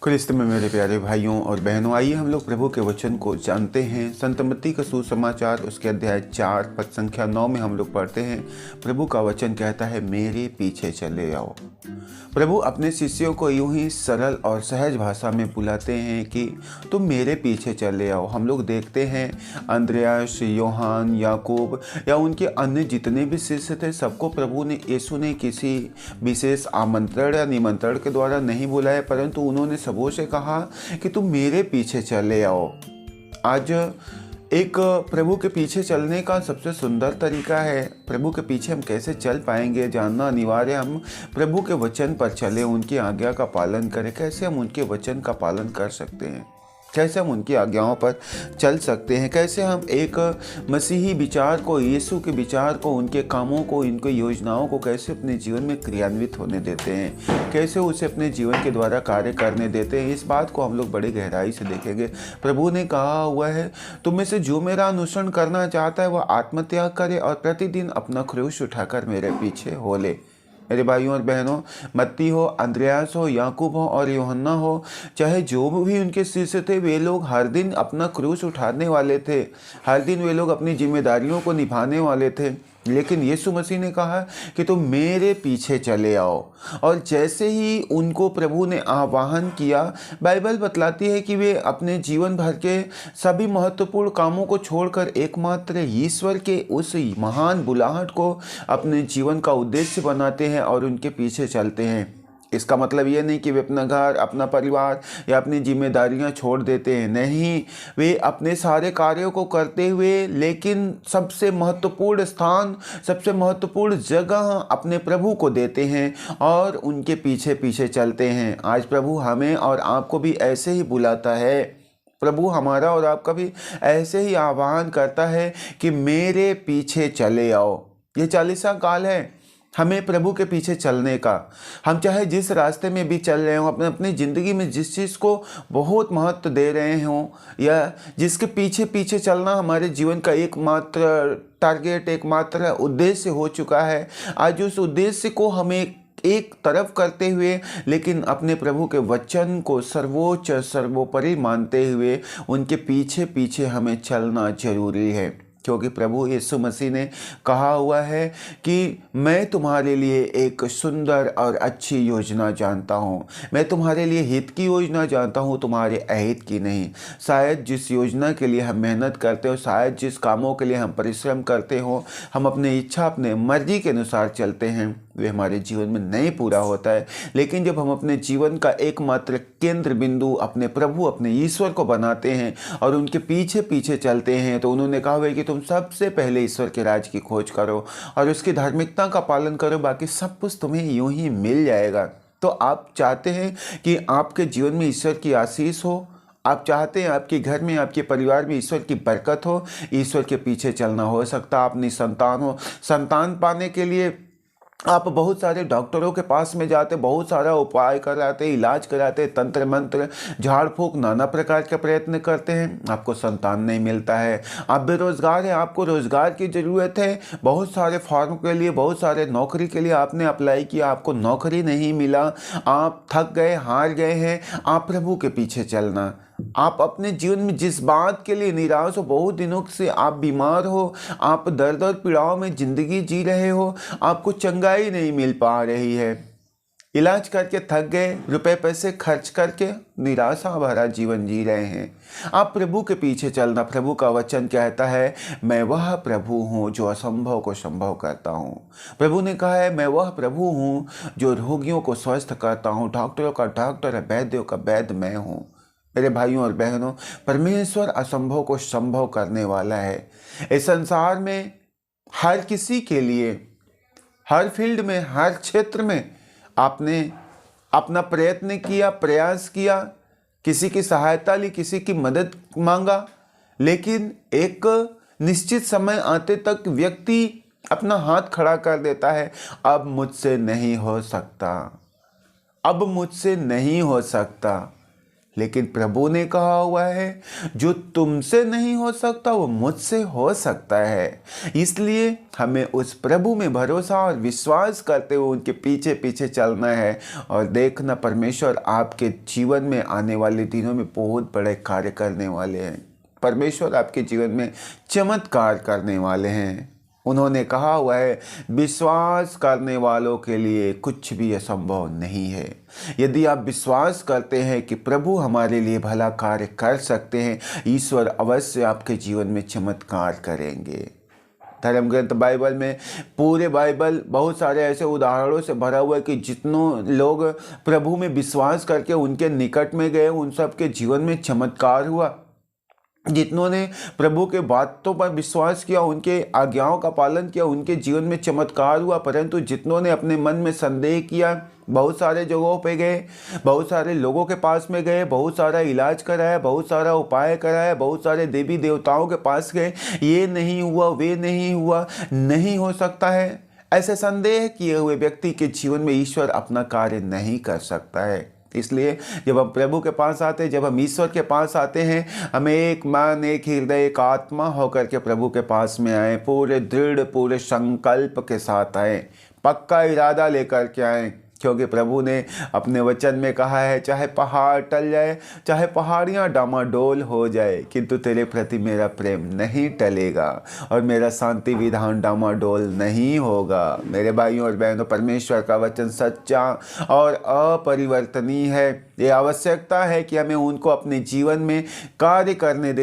ख्रिस्त में मेरे प्यारे भाइयों और बहनों, आइए हम लोग प्रभु के वचन को जानते हैं। संत मत्ती का सुसमाचार उसके अध्याय 4 पद संख्या 9 में हम लोग पढ़ते हैं। प्रभु का वचन कहता है, मेरे पीछे चले आओ। प्रभु अपने शिष्यों को यूं ही सरल और सहज भाषा में बुलाते हैं कि तुम मेरे पीछे चले आओ। हम लोग देखते हैं अंद्रयास, योहान, याकूब या उनके अन्य जितने भी शिष्य थे, सबको प्रभु ने यीशु ने किसी विशेष आमंत्रण या निमंत्रण के द्वारा नहीं बुलाया, परंतु उन्होंने सबों से कहा कि तुम मेरे पीछे चले आओ। आज एक प्रभु के पीछे चलने का सबसे सुंदर तरीका है। प्रभु के पीछे हम कैसे चल पाएंगे जानना अनिवार्य। हम प्रभु के वचन पर चले, उनकी आज्ञा का पालन करें। कैसे हम उनके वचन का पालन कर सकते हैं, कैसे हम उनकी आज्ञाओं पर चल सकते हैं, कैसे हम एक मसीही विचार को, यीशु के विचार को, उनके कामों को, इनकी योजनाओं को कैसे अपने जीवन में क्रियान्वित होने देते हैं, कैसे उसे अपने जीवन के द्वारा कार्य करने देते हैं। इस बात को हम लोग बड़े गहराई से देखेंगे। प्रभु ने कहा हुआ है, तुम में से जो मेरा अनुसरण करना चाहता है वह आत्मत्याग करे और प्रतिदिन अपना क्रूस उठाकर मेरे पीछे हो ले। मेरे भाइयों और बहनों, मत्ती हो, अंद्रयास हो, याकूब हो और यूहन्ना हो, चाहे जो भी उनके शिष्य थे, वे लोग हर दिन अपना क्रूस उठाने वाले थे। हर दिन वे लोग अपनी जिम्मेदारियों को निभाने वाले थे। लेकिन यीशु मसीह ने कहा कि तुम मेरे पीछे चले आओ। और जैसे ही उनको प्रभु ने आह्वान किया, बाइबल बतलाती है कि वे अपने जीवन भर के सभी महत्वपूर्ण कामों को छोड़कर एकमात्र ईश्वर के उस महान बुलाहट को अपने जीवन का उद्देश्य बनाते हैं और उनके पीछे चलते हैं। इसका मतलब ये नहीं कि वे अपना घर, अपना परिवार या अपनी जिम्मेदारियां छोड़ देते हैं। नहीं, वे अपने सारे कार्यों को करते हुए लेकिन सबसे महत्वपूर्ण स्थान, सबसे महत्वपूर्ण जगह अपने प्रभु को देते हैं और उनके पीछे पीछे चलते हैं। आज प्रभु हमें और आपको भी ऐसे ही बुलाता है। प्रभु हमारा और आपका भी ऐसे ही आह्वान करता है कि मेरे पीछे चले आओ। ये 40वां काल है हमें प्रभु के पीछे चलने का। हम चाहे जिस रास्ते में भी चल रहे हों, अपनी ज़िंदगी में जिस चीज़ को बहुत महत्व दे रहे हों या जिसके पीछे पीछे चलना हमारे जीवन का एकमात्र टारगेट, एकमात्र उद्देश्य हो चुका है, आज उस उद्देश्य को हमें एक तरफ करते हुए लेकिन अपने प्रभु के वचन को सर्वोच्च सर्वोपरि मानते हुए उनके पीछे पीछे हमें चलना जरूरी है। क्योंकि प्रभु यीशु मसीह ने कहा हुआ है कि मैं तुम्हारे लिए एक सुंदर और अच्छी योजना जानता हूँ। मैं तुम्हारे लिए हित की योजना जानता हूँ, तुम्हारे अहित की नहीं। शायद जिस योजना के लिए हम मेहनत करते हो, शायद जिस कामों के लिए हम परिश्रम करते हो, हम अपने इच्छा, अपने मर्जी के अनुसार चलते हैं, वे हमारे जीवन में नहीं पूरा होता है। लेकिन जब हम अपने जीवन का एकमात्र केंद्र बिंदु अपने प्रभु, अपने ईश्वर को बनाते हैं और उनके पीछे पीछे चलते हैं, तो उन्होंने कहा हुआ है कि तुम सबसे पहले ईश्वर के राज की खोज करो और उसकी धार्मिकता का पालन करो, बाकी सब कुछ तुम्हें यूं ही मिल जाएगा। तो आप चाहते हैं कि आपके जीवन में ईश्वर की आशीष हो, आप चाहते हैं आपके घर में, आपके परिवार में ईश्वर की बरकत हो, ईश्वर के पीछे चलना। हो सकता है अपनी संतान हो, संतान पाने के लिए आप बहुत सारे डॉक्टरों के पास में जाते, बहुत सारा उपाय कराते, इलाज कराते, तंत्र मंत्र, झाड़ फूक, नाना प्रकार के प्रयत्न करते हैं, आपको संतान नहीं मिलता है। आप बेरोजगार हैं, आपको रोजगार की ज़रूरत है, बहुत सारे फॉर्म के लिए, बहुत सारे नौकरी के लिए आपने अप्लाई किया, आपको नौकरी नहीं मिला, आप थक गए, हार गए हैं। आप प्रभु के पीछे चलना। आप अपने जीवन में जिस बात के लिए निराश हो, बहुत दिनों से आप बीमार हो, आप दर्द और पीड़ाओं में जिंदगी जी रहे हो, आपको चंगाई नहीं मिल पा रही है, इलाज करके थक गए, रुपए पैसे खर्च करके निराशा भरा जीवन जी रहे हैं, आप प्रभु के पीछे चलना। प्रभु का वचन कहता है, मैं वह प्रभु हूँ जो असंभव को संभव करता हूँ। प्रभु ने कहा है, मैं वह प्रभु हूँ जो रोगियों को स्वस्थ करता हूँ, डॉक्टरों का डॉक्टर, वैद्यों का वैद्य मैं हूँ। मेरे भाइयों और बहनों, परमेश्वर असंभव को संभव करने वाला है। इस संसार में हर किसी के लिए, हर फील्ड में, हर क्षेत्र में आपने अपना प्रयत्न किया, प्रयास किया, किसी की सहायता ली, किसी की मदद मांगा, लेकिन एक निश्चित समय आते तक व्यक्ति अपना हाथ खड़ा कर देता है, अब मुझसे नहीं हो सकता, अब मुझसे नहीं हो सकता। लेकिन प्रभु ने कहा हुआ है जो तुमसे नहीं हो सकता वो मुझसे हो सकता है। इसलिए हमें उस प्रभु में भरोसा और विश्वास करते हुए उनके पीछे पीछे चलना है और देखना परमेश्वर आपके जीवन में आने वाले दिनों में बहुत बड़े कार्य करने वाले हैं। परमेश्वर आपके जीवन में चमत्कार करने वाले हैं। उन्होंने कहा हुआ है विश्वास करने वालों के लिए कुछ भी असंभव नहीं है। यदि आप विश्वास करते हैं कि प्रभु हमारे लिए भला कार्य कर सकते हैं, ईश्वर अवश्य आपके जीवन में चमत्कार करेंगे। धर्म ग्रंथ बाइबल में, पूरे बाइबल बहुत सारे ऐसे उदाहरणों से भरा हुआ है कि जितनों लोग प्रभु में विश्वास करके उनके निकट में गए उन सब के जीवन में चमत्कार हुआ। जितनों ने प्रभु के बातों पर विश्वास किया, उनके आज्ञाओं का पालन किया, उनके जीवन में चमत्कार हुआ। परंतु जितनों ने अपने मन में संदेह किया, बहुत सारे जगहों पे गए, बहुत सारे लोगों के पास में गए, बहुत सारा इलाज कराया, बहुत सारा उपाय कराया, बहुत सारे देवी देवताओं के पास गए, ये नहीं हुआ, वे नहीं हुआ, नहीं हो सकता है, ऐसे संदेह किए हुए व्यक्ति के जीवन में ईश्वर अपना कार्य नहीं कर सकता है। इसलिए जब हम प्रभु के पास आते हैं, जब हम ईश्वर के पास आते हैं, हमें एक मन, एक हृदय, एक आत्मा होकर के प्रभु के पास में आए, पूरे दृढ़, पूरे संकल्प के साथ आए, पक्का इरादा लेकर के आए, क्योंकि प्रभु ने अपने वचन में कहा है चाहे पहाड़ टल जाए, चाहे पहाड़ियाँ डामाडोल हो जाए, किंतु तेरे प्रति मेरा प्रेम नहीं टलेगा और मेरा शांति विधान डामाडोल नहीं होगा। मेरे भाइयों और बहनों, परमेश्वर का वचन सच्चा और अपरिवर्तनीय है। ये आवश्यकता है कि हमें उनको अपने जीवन में कार्य करने दें।